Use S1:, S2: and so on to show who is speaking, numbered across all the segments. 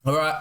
S1: Alright,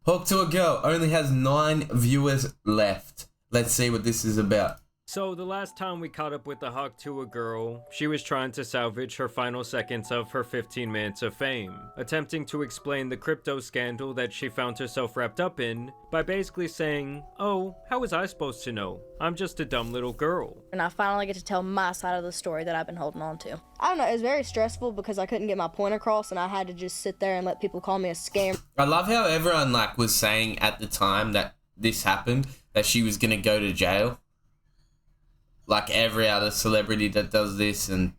S1: Hook to a Girl only has 9 viewers left. Let's see what this is about.
S2: So the last time we caught up with the Hawk to a Girl, she was trying to salvage her final seconds of her 15 minutes of fame, attempting to explain the crypto scandal that she found herself wrapped up in by basically saying, "Oh, how was I supposed to know? I'm just a dumb little girl."
S3: And I finally get to tell my side of the story that I've been holding on to. I don't know, it was very stressful because I couldn't get my point across and I had to just sit there and let people call me a scam.
S1: I love how everyone was saying at the time that this happened that she was gonna go to jail. Like every other celebrity that does this, and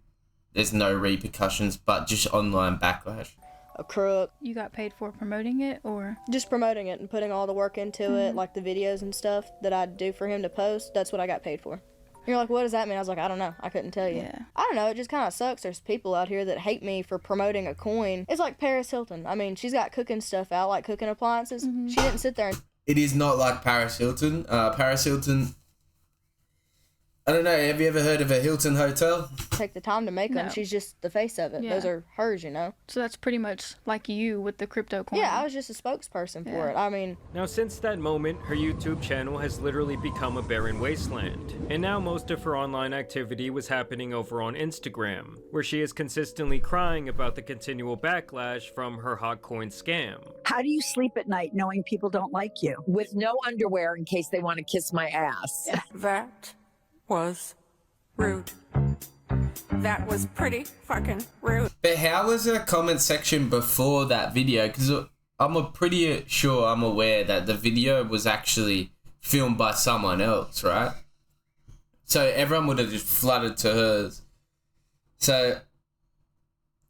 S1: there's no repercussions, but just online backlash.
S3: A crook.
S4: You got paid for promoting it, or?
S3: Just promoting it and putting all the work into it, like the videos and stuff that I'd do for him to post. That's what I got paid for. You're like, what does that mean? I was like, I don't know. I couldn't tell you.
S4: Yeah.
S3: I don't know. It just kind of sucks. There's people out here that hate me for promoting a coin. It's like Paris Hilton. I mean, she's got cooking stuff out, like cooking appliances. She didn't sit there and...
S1: It is not like Paris Hilton. Paris Hilton... I don't know, have you ever heard of a Hilton hotel?
S3: take the time to make them.
S4: No.
S3: She's just the face of it.
S4: Yeah.
S3: Those are hers, you know?
S4: So that's pretty much like you with the crypto coin.
S3: Yeah, I was just a spokesperson for it. I mean...
S2: Now since that moment, her YouTube channel has literally become a barren wasteland. And now most of her online activity was happening over on Instagram, where she is consistently crying about the continual backlash from her hot coin scam.
S5: How do you sleep at night knowing people don't like you?
S6: With no underwear in case they want to kiss my ass.
S7: That was rude. That was pretty fucking rude.
S1: But how was her comment section before that video? Because I'm pretty sure I'm aware that the video was actually filmed by someone else, right? So everyone would have just flooded to hers. So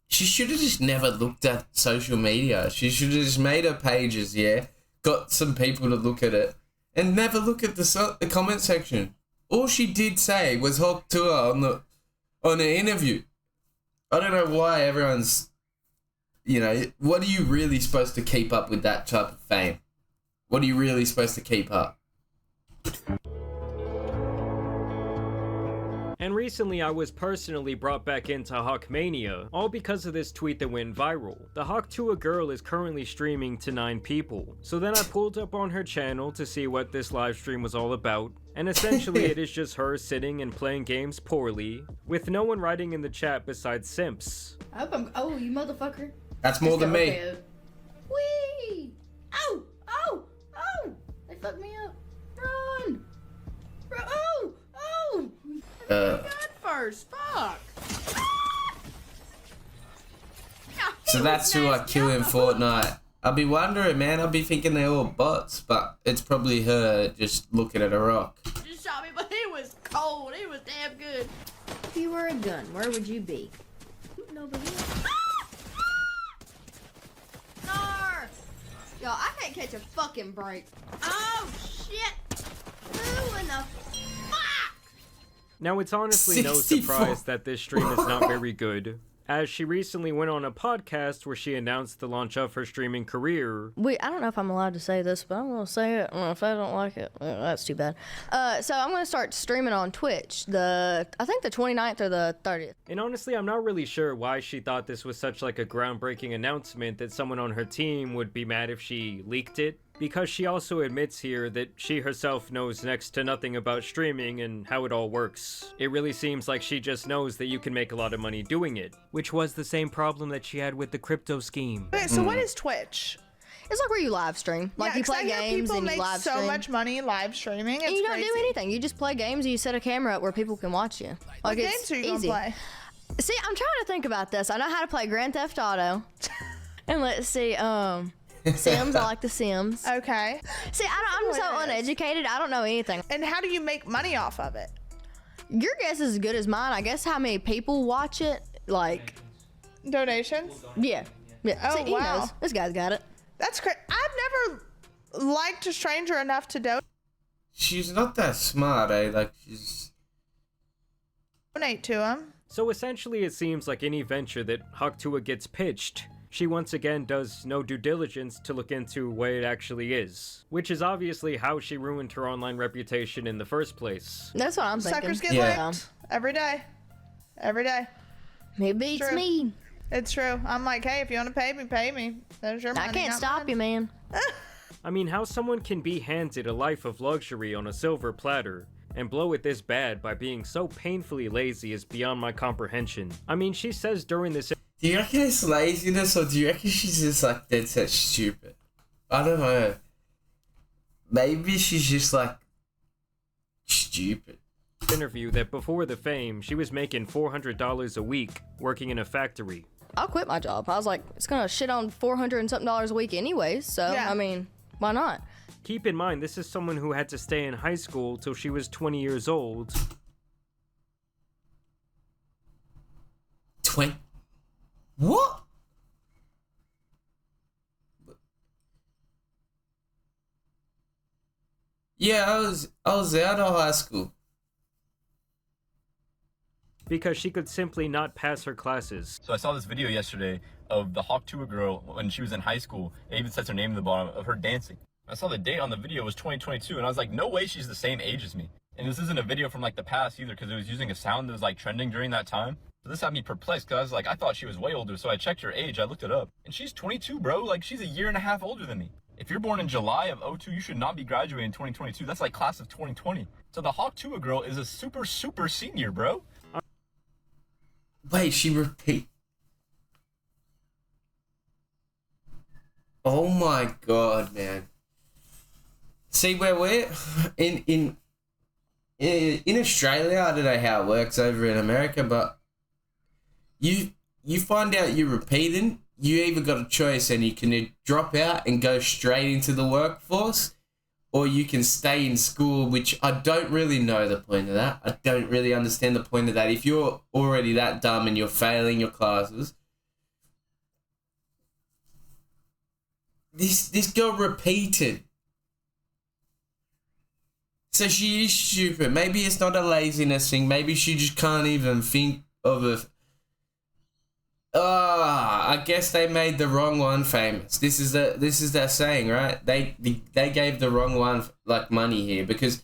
S1: she should have just never looked at social media. She should have just made her pages, yeah? Got some people to look at it. And never look at the comment section. All she did say was Hawk to her on an interview. I don't know why everyone's, you know, what are you really supposed to keep up with that type of fame? What are you really supposed to keep up?
S2: And recently I was personally brought back into Hawkmania, all because of this tweet that went viral. The Hawk to a Girl is currently streaming to 9 people. So then I pulled up on her channel to see what this live stream was all about. And essentially it is just her sitting and playing games poorly, with no one writing in the chat besides simps.
S8: I hope I'm. Oh, you motherfucker.
S1: That's more than me.
S8: Whee! Oh! Oh! Oh! They fucked me up. Run! Oh! Oh! God first. Fuck!
S1: So that's who I kill in Fortnite. I'll be wondering, man. I'll be thinking they're all bots, but it's probably her just looking at a rock.
S8: Just shot me, but he was cold. He was damn good. If you were a gun, where would you be? Nobody. Nar! Yo, I can't catch a fucking break. Oh shit! Who in the fuck?
S2: Now it's honestly no
S1: 64.
S2: surprise that this stream is not very good, as she recently went on a podcast where she announced the launch of her streaming career.
S3: I don't know if I'm allowed to say this, but I'm going to say it. If I don't like it, that's too bad. So I'm going to start streaming on Twitch, I think the 29th or the 30th.
S2: And honestly, I'm not really sure why she thought this was such like a groundbreaking announcement that someone on her team would be mad if she leaked it, because she also admits here that she herself knows next to nothing about streaming and how it all works. It really seems like she just knows that you can make a lot of money doing it, which was the same problem that she had with the crypto scheme.
S9: Wait, so what is Twitch?
S3: It's like where you live stream. Like
S9: Yeah,
S3: you
S9: 'cause
S3: play
S9: I hear
S3: games
S9: people
S3: and you
S9: make
S3: live
S9: so
S3: stream.
S9: much money live streaming. It's
S3: And you don't
S9: crazy.
S3: do anything. You just play games and you set a camera up where people can watch you. Like
S9: What
S3: it's
S9: games are you
S3: easy.
S9: gonna play?
S3: See, I'm trying to think about this. I know how to play Grand Theft Auto. And let's see, Sims. I like the Sims.
S9: Okay.
S3: See, I'm so uneducated. I don't know anything.
S9: And how do you make money off of it?
S3: Your guess is as good as mine. I guess how many people watch it. Like,
S9: Donations?
S3: yeah.
S9: Oh,
S3: See, he
S9: wow.
S3: knows. This guy's got it.
S9: That's crazy. I've never liked a stranger enough to
S1: She's not that smart, eh? Like, she's...
S9: donate to him.
S2: So essentially it seems like any venture that Hawktua gets pitched, she once again does no due diligence to look into what it actually is, which is obviously how she ruined her online reputation in the first place.
S3: That's what I'm thinking.
S9: Suckers get
S1: Yeah.
S9: licked every day. Every day.
S3: He beats
S9: True.
S3: me.
S9: It's true. I'm like, hey, if you want to pay me. There's your money.
S3: I can't
S9: not
S3: stop
S9: mine.
S3: you, man.
S2: I mean, how someone can be handed a life of luxury on a silver platter and blow it this bad by being so painfully lazy is beyond my comprehension. I mean, she says during this...
S1: Do you reckon it's laziness, or do you reckon she's just like dead set stupid? I don't know. Maybe she's just like stupid.
S2: interview that before the fame, she was making $400 a week working in a factory.
S3: I'll quit my job. I was like, it's gonna shit on $400 and something a week anyways, so,
S9: Yeah.
S3: I mean, why not?
S2: Keep in mind, this is someone who had to stay in high school till she was 20 years old.
S1: 20? What? Yeah, I was out of high school.
S2: Because she could simply not pass her classes.
S10: So I saw this video yesterday of the Hawk Tuah girl when she was in high school. It even says her name in the bottom of her dancing. I saw the date on the video was 2022, and I was like, no way she's the same age as me. And this isn't a video from like the past either, because it was using a sound that was like trending during that time. So this had me perplexed, because I was like, I thought she was way older, so I checked her age, I looked it up. And she's 22, bro. Like, she's a year and a half older than me. If you're born in July of 02, you should not be graduating in 2022. That's like class of 2020. So the Hawk Tuah girl is a super, super senior, bro.
S1: Wait, she repeat. Oh my god, man. See where we're in Australia, I don't know how it works over in America, but you find out you're repeating, you either got a choice and you can drop out and go straight into the workforce, or you can stay in school, which I don't really know the point of that. I don't really understand the point of that. If you're already that dumb and you're failing your classes, this girl repeated. So she is stupid. Maybe it's not a laziness thing. Maybe she just can't even think of a... I guess they made the wrong one famous. This is their saying, right? They gave the wrong one like money here, because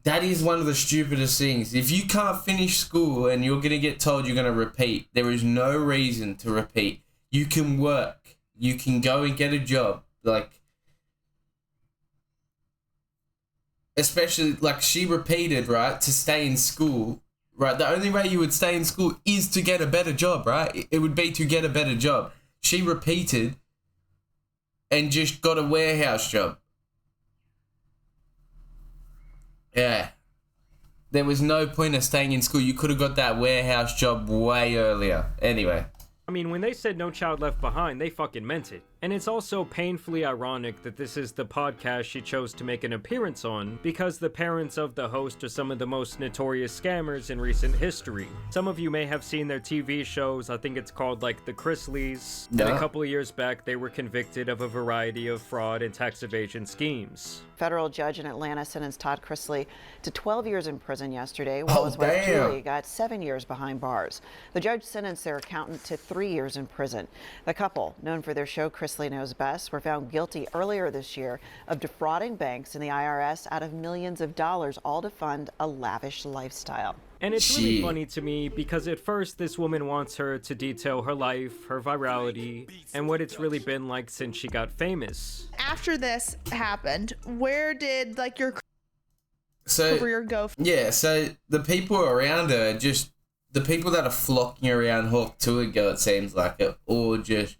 S1: that is one of the stupidest things. If you can't finish school and you're gonna get told you're gonna repeat, there is no reason to repeat. You can work. You can go and get a job. Like, especially like she repeated, right, to stay in school. Right, the only way you would stay in school is to get a better job, right? It would be to get a better job. She repeated and just got a warehouse job. Yeah. There was no point of staying in school. You could have got that warehouse job way earlier. Anyway.
S2: I mean, when they said No Child Left Behind, they fucking meant it. And it's also painfully ironic that this is the podcast she chose to make an appearance on, because the parents of the host are some of the most notorious scammers in recent history. Some of you may have seen their TV shows. I think it's called like The Chrisleys.
S1: Yeah.
S2: And a couple of years back, they were convicted of a variety of fraud and tax evasion schemes.
S11: Federal judge in Atlanta sentenced Todd Chrisley to 12 years in prison yesterday, while his wife
S1: damn.
S11: Julie got 7 years behind bars. The judge sentenced their accountant to 3 years in prison. The couple, known for their show Chrisley Knows Best, were found guilty earlier this year of defrauding banks and the IRS out of millions of dollars, all to fund a lavish lifestyle.
S2: And it's really
S1: Shit.
S2: funny to me because at first this woman wants her to detail her life, her virality, and what it's really been like since she got famous.
S9: After this happened, where did like your
S1: So
S9: career go?
S1: yeah, so the people around her, just the people that are flocking around Hawk Tuah girl, it seems like, are all just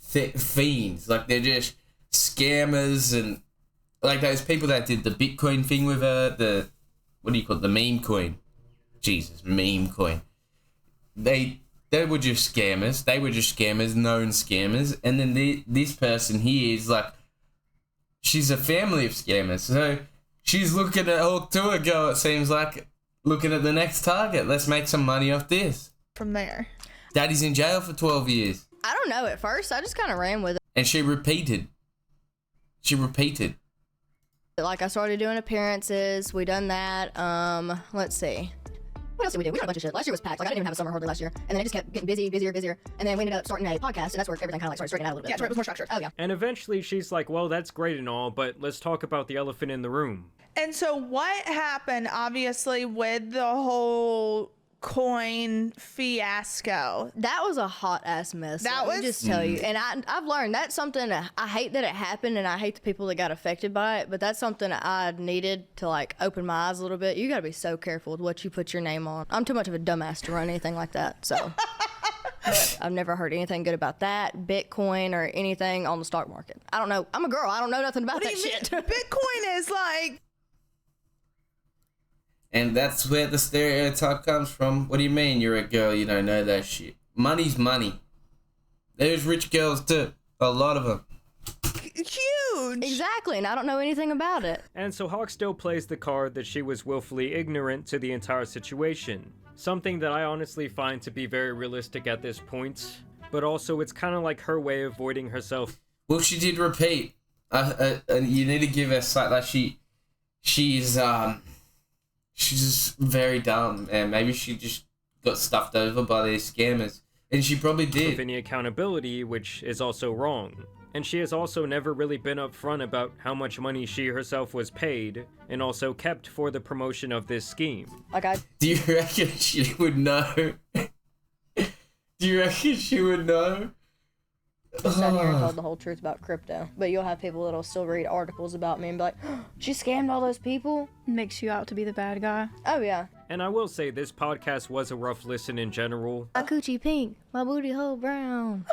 S1: fiends. Like, they're just scammers, and like those people that did the Bitcoin thing with her, the, what do you call it, the meme coin. Jesus, meme coin. They were just scammers. They were just scammers, known scammers. And then this person here is like, she's a family of scammers. So she's looking at Hawk Tuah girl, it seems like, looking at the next target. Let's make some money off this.
S9: From there.
S1: Daddy's in jail for 12 years.
S3: I don't know at first. I just kind of ran with it.
S1: And she repeated.
S3: Like, I started doing appearances. We done that. Let's see. What else did we do? We did a bunch of shit. Last year was packed. Like, I didn't even have a summer hardly last year. And then it just kept getting busier. And then we ended up starting a podcast, and that's where everything kind of like started straightening out a little bit. Yeah, that's where it was more structured. Oh, yeah.
S2: And eventually she's like, well, that's great and all, but let's talk about the elephant in the room.
S9: And so what happened, obviously, with the whole Bitcoin fiasco.
S3: That was a hot ass mess.
S9: That
S3: let me
S9: was-
S3: just tell you. And I've learned that's something I hate that it happened, and I hate the people that got affected by it. But that's something I needed to like open my eyes a little bit. You gotta be so careful with what you put your name on. I'm too much of a dumbass to run anything like that. So I've never heard anything good about that, Bitcoin, or anything on the stock market. I don't know. I'm a girl. I don't know nothing about
S9: What do
S3: that
S9: you mean?
S3: shit.
S9: Bitcoin is like,
S1: And that's where the stereotype comes from. What do you mean you're a girl, you don't know that shit? Money's money. There's rich girls too. A lot of them.
S9: huge.
S3: Exactly, and I don't know anything about it.
S2: And so Hawk still plays the card that she was willfully ignorant to the entire situation. Something that I honestly find to be very realistic at this point. But also it's kind of like her way of avoiding herself.
S1: Well, she did repeat. You need to give her slack. Like she's just very dumb, and maybe she just got stuffed over by these scammers, and she probably did.
S2: Of any accountability, which is also wrong. And she has also never really been upfront about how much money she herself was paid, and also kept for the promotion of this scheme.
S1: Do you reckon she would know? Do you reckon she would know?
S3: Sat here and told the whole truth about crypto, but you'll have people that'll still read articles about me and be like, oh, she scammed all those people.
S4: Makes you out to be the bad guy.
S3: Oh yeah.
S2: And I will say, this podcast was a rough listen in general.
S3: My coochie pink, my booty hole brown.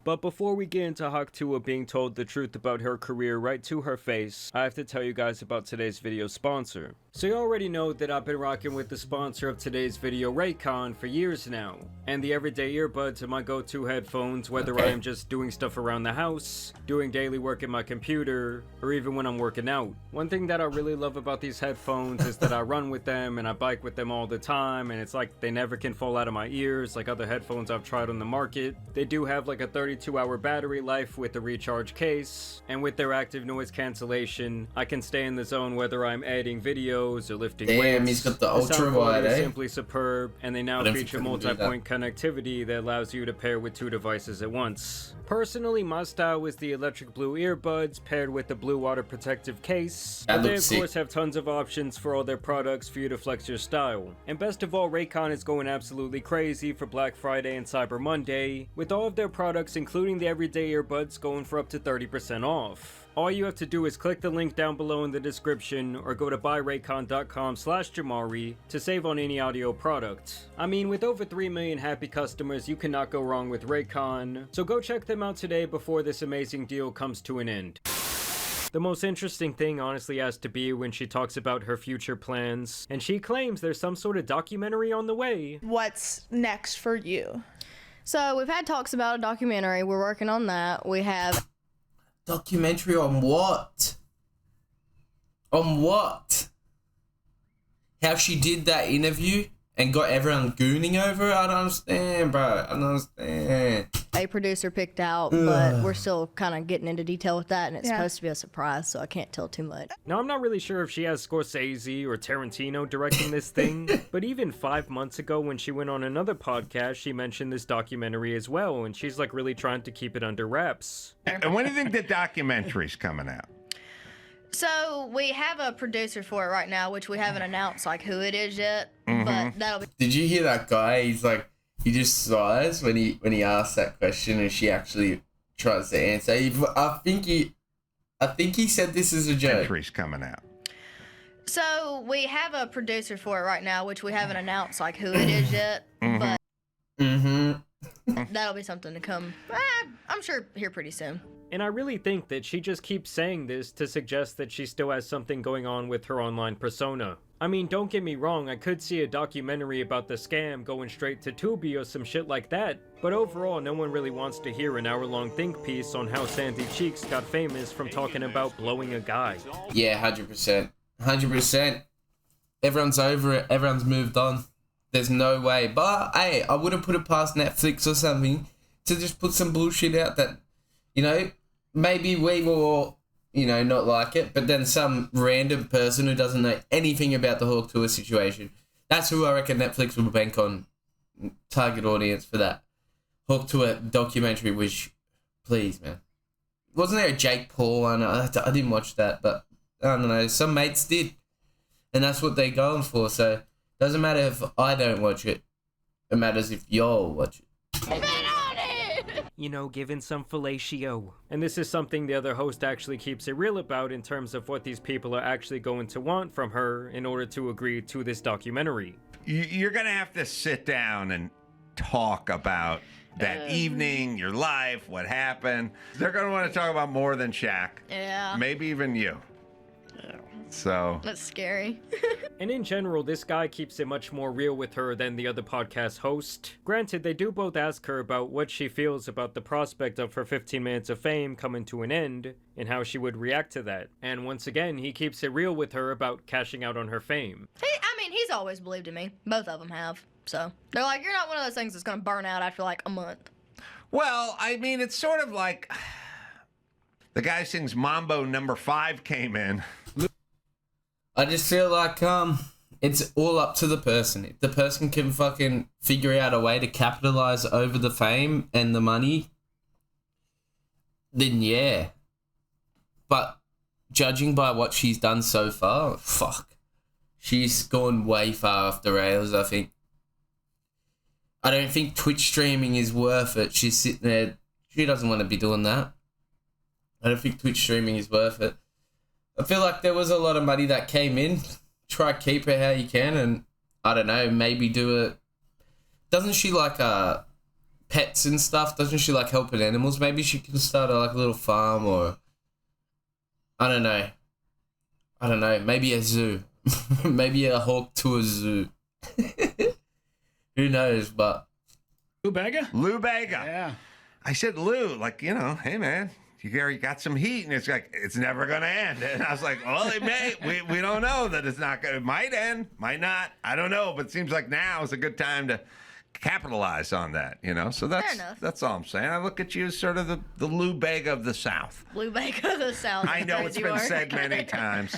S2: But before we get into Hawk Tuah being told the truth about her career right to her face, I have to tell you guys about today's video sponsor. So you already know that I've been rocking with the sponsor of today's video, Raycon, for years now. And the everyday earbuds are my go-to headphones, whether I am just doing stuff around the house, doing daily work in my computer, or even when I'm working out. One thing that I really love about these headphones is that I run with them and I bike with them all the time, and it's like they never can fall out of my ears like other headphones I've tried on the market. They do have like a 32-hour battery life with the recharge case, and with their active noise cancellation, I can stay in the zone whether I'm editing videos or lifting weights.
S1: Damn, he's got the
S2: sound
S1: ultra
S2: quality
S1: wide,
S2: is
S1: eh?
S2: simply superb, and they now
S1: I don't
S2: feature
S1: think I can do that.
S2: multi-point connectivity that allows you to pair with 2 devices at once. Personally, my style is the electric blue earbuds paired with the blue water protective case.
S1: That
S2: But they of
S1: looks sick.
S2: course have tons of options for all their products for you to flex your style. And best of all, Raycon is going absolutely crazy for Black Friday and Cyber Monday, with all of their products including the everyday earbuds going for up to 30% off. All you have to do is click the link down below in the description or go to buyraycon.com/Jamari to save on any audio product. I mean, with over 3 million happy customers, you cannot go wrong with Raycon. So go check them out today before this amazing deal comes to an end. The most interesting thing honestly has to be when she talks about her future plans, and she claims there's some sort of documentary on the way.
S9: What's next for you?
S3: So we've had talks about a documentary. We're working on that. We have
S1: Documentary on what? On what? How she did that interview and got everyone gooning over it? I don't understand, bro. I don't understand.
S3: a producer picked out, but we're still kind of getting into detail with that, and it's
S4: Yeah.
S3: supposed to be a surprise, so I can't tell too much.
S2: Now, I'm not really sure if she has Scorsese or Tarantino directing this thing, but even 5 months ago when she went on another podcast, she mentioned this documentary as well, and she's like really trying to keep it under wraps.
S12: And when do you think the documentary's coming out?
S3: So we have a producer for it right now, which we haven't announced like who it is yet, but that'll be.
S1: Did you hear that guy? He's like, he just sighs when he asks that question, and she actually tries to answer. I think he said this is a joke.
S12: Documentary's coming out.
S3: So we have a producer for it right now, which we haven't announced like who it is yet, but that'll be something to come. I'm sure here pretty soon.
S2: And I really think that she just keeps saying this to suggest that she still has something going on with her online persona. I mean, don't get me wrong, I could see a documentary about the scam going straight to Tubi or some shit like that, but overall no one really wants to hear an hour-long think piece on how Sandy Cheeks got famous from talking about blowing a guy.
S1: Yeah, 100%. 100%. Everyone's over it. Everyone's moved on. There's no way. But, hey, I wouldn't put it past Netflix or something to just put some bullshit out that, you know, maybe we will all, you know, not like it, but then some random person who doesn't know anything about the Hawk Tuah situation, that's who I reckon Netflix will bank on, target audience for that Hawk Tuah documentary, which, please, man. Wasn't there a Jake Paul one? I didn't watch that, but I don't know. Some mates did. And that's what they're going for. So it doesn't matter if I don't watch it. It matters if y'all watch it.
S2: You know, given some fellatio. And this is something the other host actually keeps it real about in terms of what these people are actually going to want from her in order to agree to this documentary.
S12: You're going to have to sit down and talk about that evening, your life, what happened. They're going to want to talk about more than Shaq.
S3: Yeah.
S12: Maybe even you. So
S3: That's scary.
S2: And in general, this guy keeps it much more real with her than the other podcast host. Granted, they do both ask her about what she feels about the prospect of her 15 minutes of fame coming to an end, and how she would react to that. And once again, he keeps it real with her about cashing out on her fame.
S3: He's always believed in me. Both of them have. So they're like, you're not one of those things that's gonna burn out after like a month.
S12: well, I mean, it's sort of like the guy sings Mambo number 5 came in.
S1: I just feel like it's all up to the person. If the person can fucking figure out a way to capitalize over the fame and the money, then yeah. But judging by what she's done so far, fuck. She's gone way far off the rails, I think. I don't think Twitch streaming is worth it. She's sitting there. She doesn't want to be doing that. I don't think Twitch streaming is worth it. I feel like there was a lot of money that came in. Try keep it how you can, and I don't know, maybe do it. Doesn't she like pets and stuff? Doesn't she like helping animals? Maybe she can start a little farm, or I don't know. Maybe a zoo. Maybe a hawk to a zoo. Who knows? But
S13: Lou Bega?
S12: Lou Bega.
S13: Yeah.
S12: I said, Lou, like, you know, hey, man, you already got some heat. And it's like, it's never going to end. And I was like, well, it may. We don't know that it's not going to. It might end, might not. I don't know. But it seems like now is a good time to capitalize on that, you know? So that's all I'm saying. I look at you as sort of the Lou Bega of the South.
S3: Lou Bega of the South.
S12: I know it's been said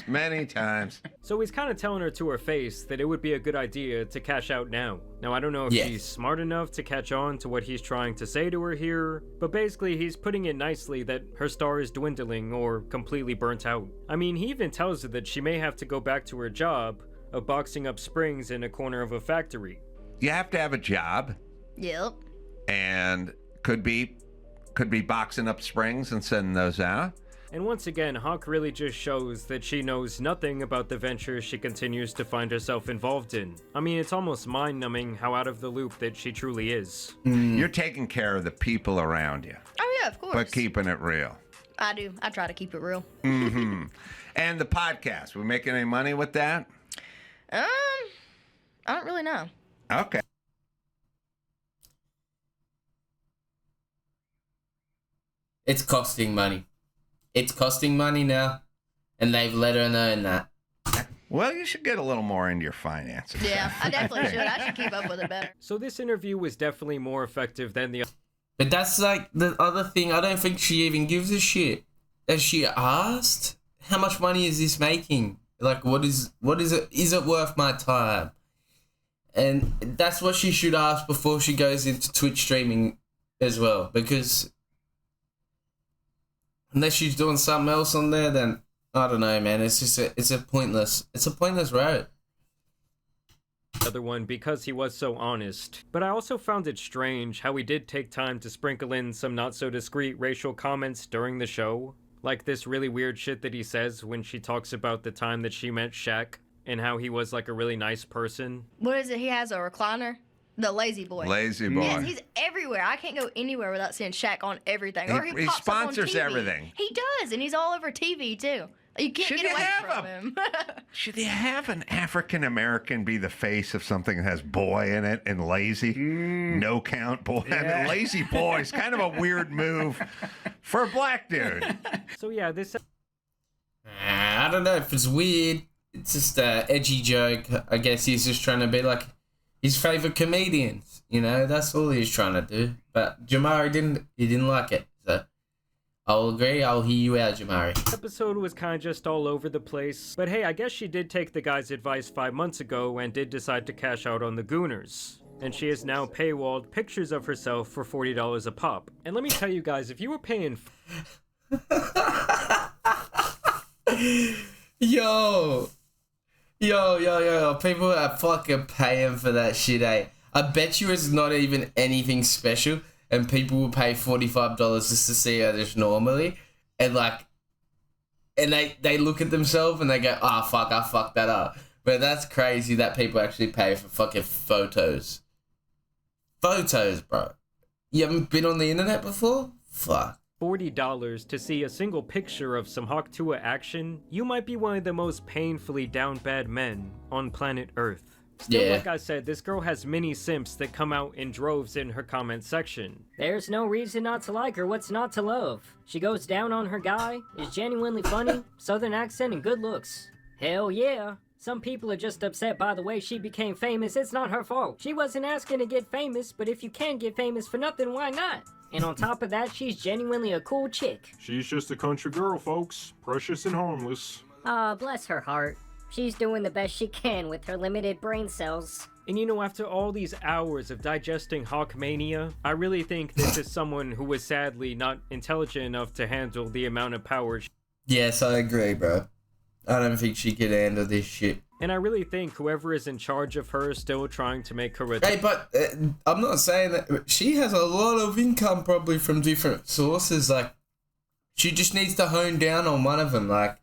S12: many times.
S2: So he's kind of telling her to her face that it would be a good idea to cash out now. Now, I don't know if she's smart enough to catch on to what he's trying to say to her here, but basically he's putting it nicely that her star is dwindling or completely burnt out. I mean, he even tells her that she may have to go back to her job of boxing up springs in a corner of a factory.
S12: You have to have a job.
S3: Yep.
S12: And could be boxing up springs and sending those out.
S2: And once again, Hawk really just shows that she knows nothing about the ventures she continues to find herself involved in. I mean, it's almost mind-numbing how out of the loop that she truly is.
S12: You're taking care of the people around you.
S3: Oh yeah, of course.
S12: But keeping it real.
S3: I do. I try to keep it real.
S12: Mm-hmm. And the podcast, we making any money with that?
S3: I don't really know.
S12: Okay.
S1: it's costing money. It's costing money now, and they've let her know that.
S12: Well, you should get a little more into your finances.
S3: Yeah, I definitely should. I should keep up with it better.
S2: So this interview was definitely more effective than the...
S1: But that's like the other thing. I don't think she even gives a shit. Has she asked, how much money is this making? Like, what is it? Is it worth my time? And that's what she should ask before she goes into Twitch streaming as well. Because unless she's doing something else on there, then I don't know, man. It's a pointless road.
S2: Other one because he was so honest. But I also found it strange how he did take time to sprinkle in some not so discreet racial comments during the show. Like this really weird shit that he says when she talks about the time that she met Shaq and how he was like a really nice person.
S3: What is it? He has a recliner? The Lazy Boy.
S12: Lazy Boy.
S3: Yes, he's everywhere. I can't go anywhere without seeing Shaq on everything. Or
S12: He
S3: pops up on
S12: sponsors
S3: TV.
S12: everything.
S3: He does, and he's all over TV too. You can't get away from him.
S12: Should you have an African American be the face of something that has boy in it and lazy? No count boy. I mean, lazy boy is kind of a weird move for a black dude.
S2: So yeah, this...
S1: I don't know if it's weird. It's just an edgy joke. I guess he's just trying to be like his favorite comedians. You know, that's all he's trying to do. But Jamari didn't like it. So I'll agree. I'll hear you out, Jamari.
S2: Episode was kind of just all over the place. But hey, I guess she did take the guy's advice 5 months ago and did decide to cash out on the Gooners. And she has now paywalled pictures of herself for $40 a pop. And let me tell you guys, if you were paying...
S1: Yo, Yo, people are fucking paying for that shit, eh? I bet you it's not even anything special, and people will pay $45 just to see her just normally, and like, and they look at themselves and they go, "Ah, oh, fuck, I fucked that up." But that's crazy that people actually pay for fucking photos. Photos, bro. You haven't been on the internet before? Fuck.
S2: $40 to see a single picture of some Hawk Tuah action, you might be one of the most painfully down bad men on planet Earth. Still,
S1: Yeah.
S2: like I said, this girl has many simps that come out in droves in her comment section.
S13: There's no reason not to like her. What's not to love? She goes down on her guy, is genuinely funny, southern accent, and good looks. Hell yeah. Some people are just upset by the way she became famous. It's not her fault. She wasn't asking to get famous, but if you can get famous for nothing, why not? And on top of that, she's genuinely a cool chick.
S14: She's just a country girl, folks. Precious and harmless.
S13: Aw, bless her heart. She's doing the best she can with her limited brain cells.
S2: And you know, after all these hours of digesting Hawkmania, I really think this is someone who was sadly not intelligent enough to handle the amount of power.
S1: Yes, I agree, bro. I don't think she could handle this shit.
S2: And I really think whoever is in charge of her is still trying to make her a...
S1: Hey, but I'm not saying that... She has a lot of income probably from different sources. Like, she just needs to hone down on one of them, like,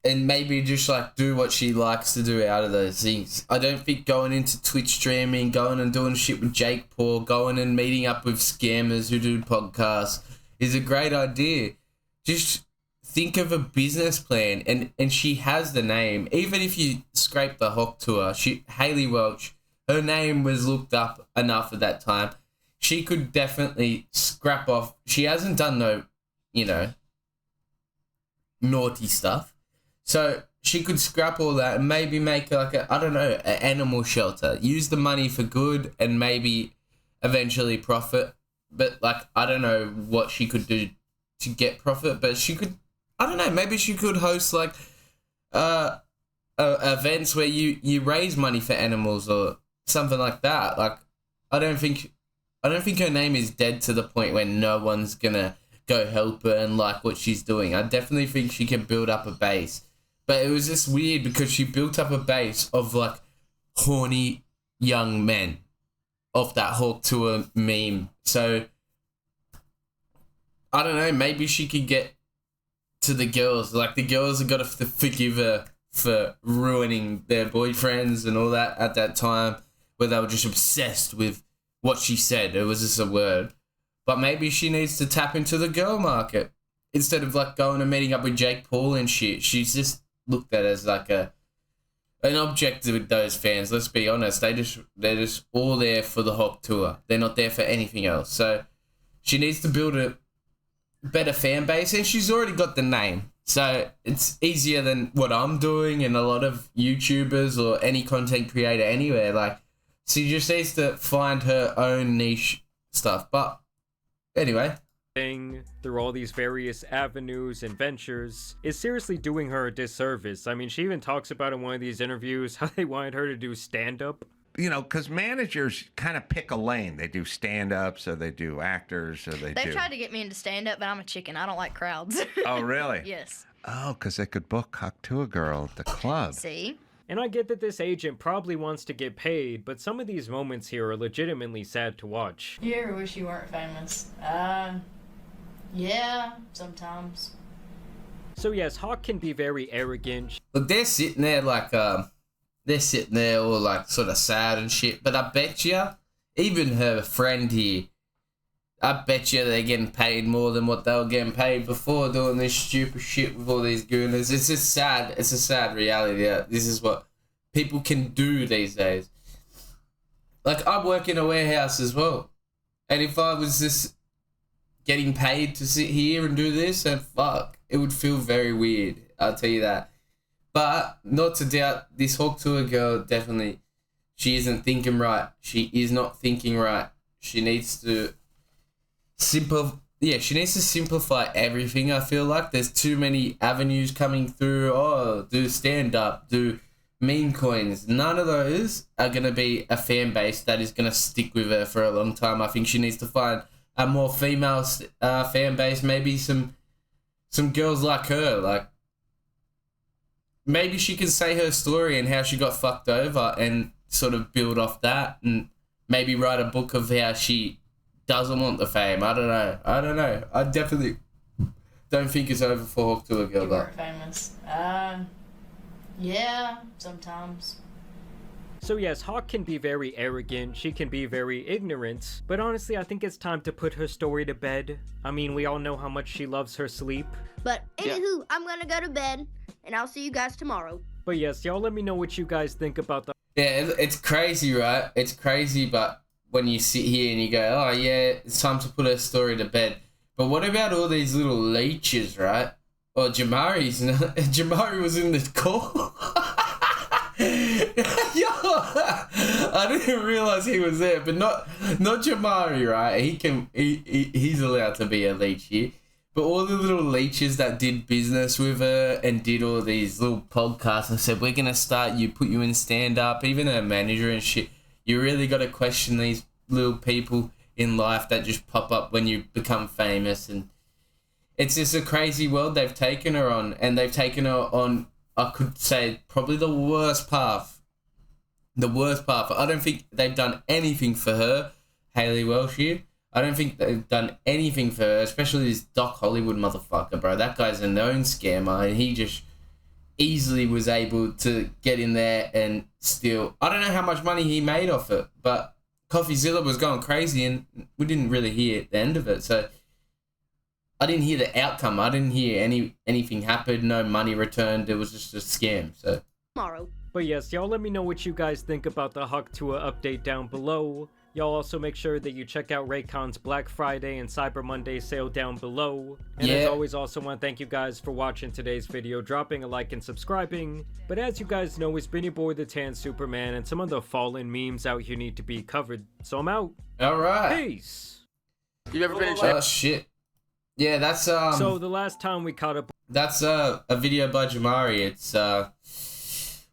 S1: and maybe just, like, do what she likes to do out of those things. I don't think going into Twitch streaming, going and doing shit with Jake Paul, going and meeting up with scammers who do podcasts is a great idea. Just... think of a business plan, and she has the name. Even if you scrape the Hawk Tuah, Hayley Welch, her name was looked up enough at that time. She could definitely scrap off. She hasn't done no, naughty stuff. So she could scrap all that and maybe make like an animal shelter. Use the money for good and maybe eventually profit. But like, I don't know what she could do to get profit, but she could, I don't know, maybe she could host like events where you raise money for animals or something like that. Like, I don't think her name is dead to the point where no one's gonna go help her and like what she's doing. I definitely think she can build up a base. But it was just weird because she built up a base of like horny young men off that Hawk Tuah meme. So I don't know, maybe she could get to the girls. Like, the girls have got to forgive her for ruining their boyfriends and all that at that time, where they were just obsessed with what she said. It was just a word. But maybe she needs to tap into the girl market instead of like going and meeting up with Jake Paul and shit. She's just looked at as like an object with those fans. Let's be honest, they're just all there for the Hawk Tuah. They're not there for anything else. So she needs to build a better fan base, and she's already got the name, so it's easier than what I'm doing and a lot of YouTubers or any content creator anywhere. Like, she just needs to find her own niche stuff. But anyway,
S2: through all these various avenues and ventures is seriously doing her a disservice. I mean, she even talks about in one of these interviews how they wanted her to do stand-up.
S12: Because managers kind of pick a lane. They do stand-ups, or they do actors, or
S3: They've tried to get me into stand-up, but I'm a chicken. I don't like crowds.
S12: Oh, really?
S3: Yes.
S12: Oh, because they could book Hawk Tuah girl at the club.
S3: See?
S2: And I get that this agent probably wants to get paid, but some of these moments here are legitimately sad to watch.
S15: You ever wish you weren't famous? Yeah, sometimes.
S2: So yes, Hawk can be very arrogant.
S1: Look, they're sitting there like they're sitting there all like sort of sad and shit. But I bet you, even her friend here, I bet you they're getting paid more than what they were getting paid before doing this stupid shit with all these gooners. It's just sad. It's a sad reality that this is what people can do these days. Like, I work in a warehouse as well. And if I was just getting paid to sit here and do this, then fuck, it would feel very weird. I'll tell you that. But not to doubt, this Hawk Tuah girl, definitely, she isn't thinking right. She is not thinking right. She needs to simplify everything. I feel like there's too many avenues coming through. Oh, do stand-up, do meme coins. None of those are going to be a fan base that is going to stick with her for a long time. I think she needs to find a more female fan base, maybe some girls like her, like maybe she can say her story and how she got fucked over and sort of build off that and maybe write a book of how she doesn't want the fame. I don't know. I definitely don't think it's over for Hawk to a Girl.
S15: You weren't famous. Yeah, sometimes.
S2: So yes, Hawk can be very arrogant, she can be very ignorant, but honestly I think it's time to put her story to bed. I mean, we all know how much she loves her sleep.
S8: But anywho, I'm gonna go to bed, and I'll see you guys tomorrow.
S2: But yes, y'all let me know what you guys think about the...
S1: Yeah, it's crazy, right? It's crazy, but when you sit here and you go, oh yeah, it's time to put her story to bed. But what about all these little leeches, right? Well, Jamari was in the call. Yo, I didn't realize he was there, but not Jamari, right? He's allowed to be a leech here. But all the little leeches that did business with her and did all these little podcasts and said, we're going to start you, put you in stand-up, even her manager and shit. You really got to question these little people in life that just pop up when you become famous. And it's just a crazy world they've taken her on. And they've taken her on, I could say, probably the worst path. The worst path. I don't think they've done anything for her, Hayley Welsh. I don't think they've done anything for her, especially this Doc Hollywood motherfucker, bro. That guy's a known scammer, and he just easily was able to get in there and steal. I don't know how much money he made off it, but CoffeeZilla was going crazy, and we didn't really hear the end of it. So I didn't hear the outcome. I didn't hear anything happen. No money returned. It was just a scam. So
S8: tomorrow.
S2: But yes, y'all let me know what you guys think about the Hawk Tuah update down below. Y'all also make sure that you check out Raycon's Black Friday and Cyber Monday sale down below. And as always, also want to thank you guys for watching today's video, dropping a like and subscribing. But as you guys know, it's been your boy, the Tan Superman, and some of the fallen memes out here need to be covered. So I'm out.
S1: All right.
S2: Peace.
S10: You ever finished?
S1: Oh shit. Yeah, that's
S2: So the last time we caught up.
S1: That's a video by Jamari. It's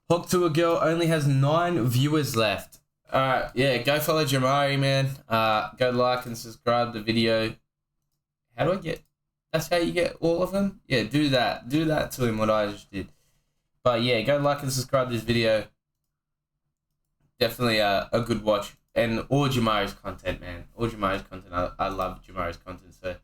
S1: Hawk Tuah Girl only has 9 viewers left. Alright, yeah, go follow Jamari, man. Go like and subscribe to the video. How do I get... That's how you get all of them? Yeah, do that. Do that to him, what I just did. But yeah, go like and subscribe to this video. Definitely a good watch. And all Jamari's content, man. All Jamari's content. I love Jamari's content, so...